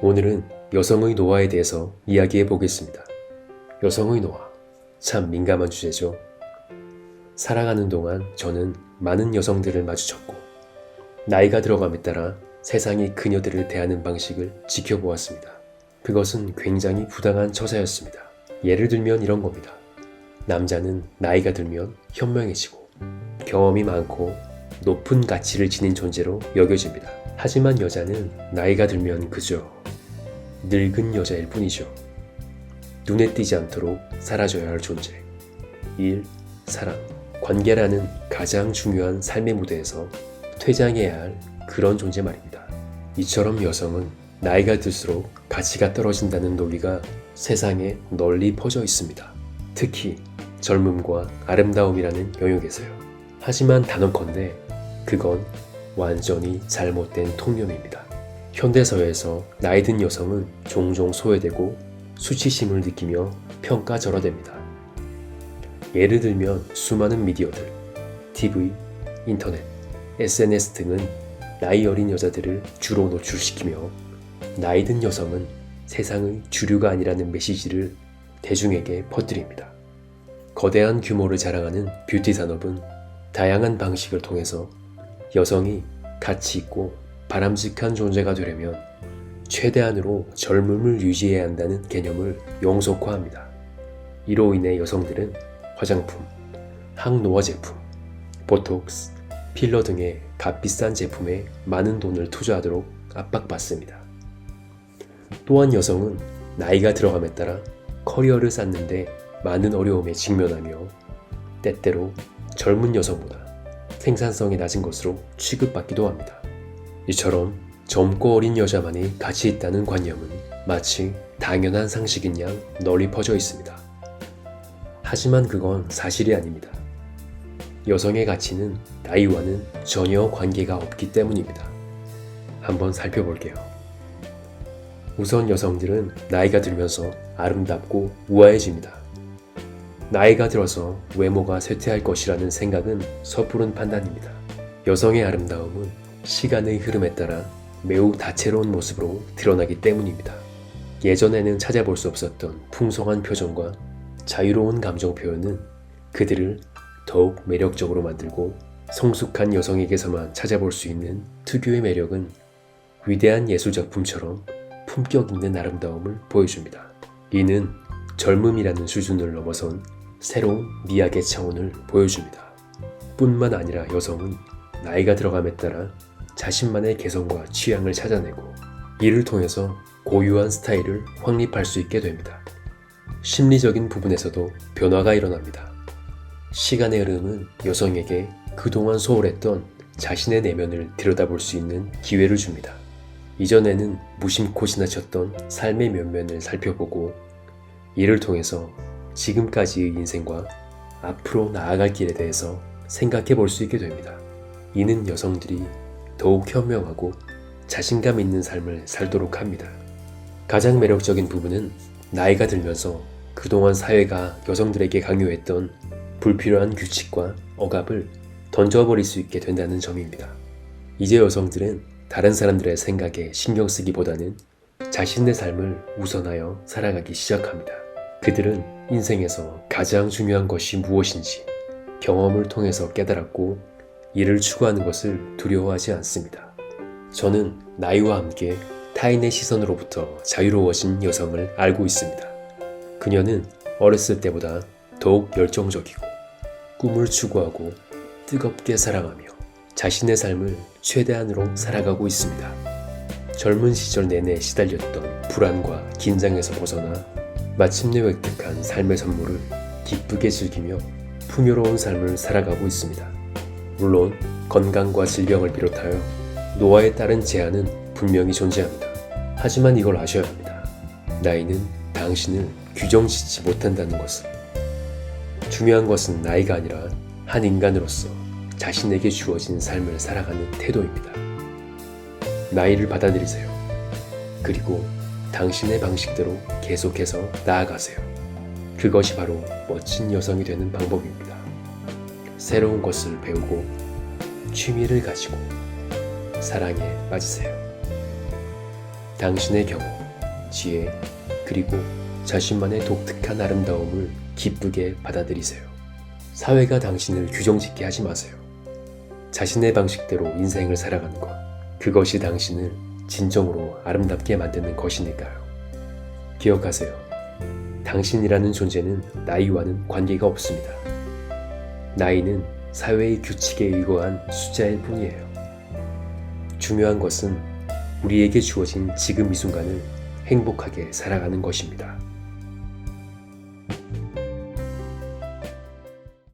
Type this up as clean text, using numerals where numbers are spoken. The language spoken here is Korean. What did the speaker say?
오늘은 여성의 노화에 대해서 이야기해 보겠습니다. 여성의 노화, 참 민감한 주제죠. 살아가는 동안 저는 많은 여성들을 마주쳤고, 나이가 들어감에 따라 세상이 그녀들을 대하는 방식을 지켜보았습니다. 그것은 굉장히 부당한 처사였습니다. 예를 들면 이런 겁니다. 남자는 나이가 들면 현명해지고 경험이 많고 높은 가치를 지닌 존재로 여겨집니다. 하지만 여자는 나이가 들면 그저 늙은 여자일 뿐이죠. 눈에 띄지 않도록 사라져야 할 존재. 일, 사랑, 관계라는 가장 중요한 삶의 무대에서 퇴장해야 할 그런 존재 말입니다. 이처럼 여성은 나이가 들수록 가치가 떨어진다는 논리가 세상에 널리 퍼져 있습니다. 특히 젊음과 아름다움이라는 영역에서요. 하지만 단언컨대 그건 완전히 잘못된 통념입니다. 현대사회에서 나이든 여성은 종종 소외되고 수치심을 느끼며 평가절하됩니다. 예를 들면 수많은 미디어들, TV, 인터넷, SNS 등은 나이 어린 여자들을 주로 노출시키며 나이든 여성은 세상의 주류가 아니라는 메시지를 대중에게 퍼뜨립니다. 거대한 규모를 자랑하는 뷰티 산업은 다양한 방식을 통해서 여성이 가치 있고 바람직한 존재가 되려면 최대한으로 젊음을 유지해야 한다는 개념을 영속화합니다. 이로 인해 여성들은 화장품, 항노화 제품, 보톡스, 필러 등의 값비싼 제품에 많은 돈을 투자하도록 압박받습니다. 또한 여성은 나이가 들어감에 따라 커리어를 쌓는데 많은 어려움에 직면하며 때때로 젊은 여성보다 생산성이 낮은 것으로 취급받기도 합니다. 이처럼 젊고 어린 여자만이 가치 있다는 관념은 마치 당연한 상식인 양 널리 퍼져 있습니다. 하지만 그건 사실이 아닙니다. 여성의 가치는 나이와는 전혀 관계가 없기 때문입니다. 한번 살펴볼게요. 우선 여성들은 나이가 들면서 아름답고 우아해집니다. 나이가 들어서 외모가 쇠퇴할 것이라는 생각은 섣부른 판단입니다. 여성의 아름다움은 시간의 흐름에 따라 매우 다채로운 모습으로 드러나기 때문입니다. 예전에는 찾아볼 수 없었던 풍성한 표정과 자유로운 감정 표현은 그들을 더욱 매력적으로 만들고, 성숙한 여성에게서만 찾아볼 수 있는 특유의 매력은 위대한 예술작품처럼 품격 있는 아름다움을 보여줍니다. 이는 젊음이라는 수준을 넘어선 새로운 미학의 차원을 보여줍니다. 뿐만 아니라 여성은 나이가 들어감에 따라 자신만의 개성과 취향을 찾아내고, 이를 통해서 고유한 스타일을 확립할 수 있게 됩니다. 심리적인 부분에서도 변화가 일어납니다. 시간의 흐름은 여성에게 그동안 소홀했던 자신의 내면을 들여다볼 수 있는 기회를 줍니다. 이전에는 무심코 지나쳤던 삶의 면면을 살펴보고, 이를 통해서 지금까지의 인생과 앞으로 나아갈 길에 대해서 생각해 볼 수 있게 됩니다. 이는 여성들이 더욱 현명하고 자신감 있는 삶을 살도록 합니다. 가장 매력적인 부분은 나이가 들면서 그동안 사회가 여성들에게 강요했던 불필요한 규칙과 억압을 던져버릴 수 있게 된다는 점입니다. 이제 여성들은 다른 사람들의 생각에 신경 쓰기보다는 자신의 삶을 우선하여 살아가기 시작합니다. 그들은 인생에서 가장 중요한 것이 무엇인지 경험을 통해서 깨달았고, 이를 추구하는 것을 두려워하지 않습니다. 저는 나이와 함께 타인의 시선으로부터 자유로워진 여성을 알고 있습니다. 그녀는 어렸을 때보다 더욱 열정적이고 꿈을 추구하고 뜨겁게 사랑하며 자신의 삶을 최대한으로 살아가고 있습니다. 젊은 시절 내내 시달렸던 불안과 긴장에서 벗어나 마침내 획득한 삶의 선물을 기쁘게 즐기며 풍요로운 삶을 살아가고 있습니다. 물론 건강과 질병을 비롯하여 노화에 따른 제한은 분명히 존재합니다. 하지만 이걸 아셔야 합니다. 나이는 당신을 규정짓지 못한다는 것을. 중요한 것은 나이가 아니라 한 인간으로서 자신에게 주어진 삶을 살아가는 태도입니다. 나이를 받아들이세요. 그리고 당신의 방식대로 계속해서 나아가세요. 그것이 바로 멋진 여성이 되는 방법입니다. 새로운 것을 배우고 취미를 가지고 사랑에 빠지세요. 당신의 경험, 지혜, 그리고 자신만의 독특한 아름다움을 기쁘게 받아들이세요. 사회가 당신을 규정짓게 하지 마세요. 자신의 방식대로 인생을 살아가는 것, 그것이 당신을 진정으로 아름답게 만드는 것이니까요. 기억하세요. 당신이라는 존재는 나이와는 관계가 없습니다. 나이는 사회의 규칙에 의거한 숫자일 뿐이에요. 중요한 것은 우리에게 주어진 지금 이 순간을 행복하게 살아가는 것입니다.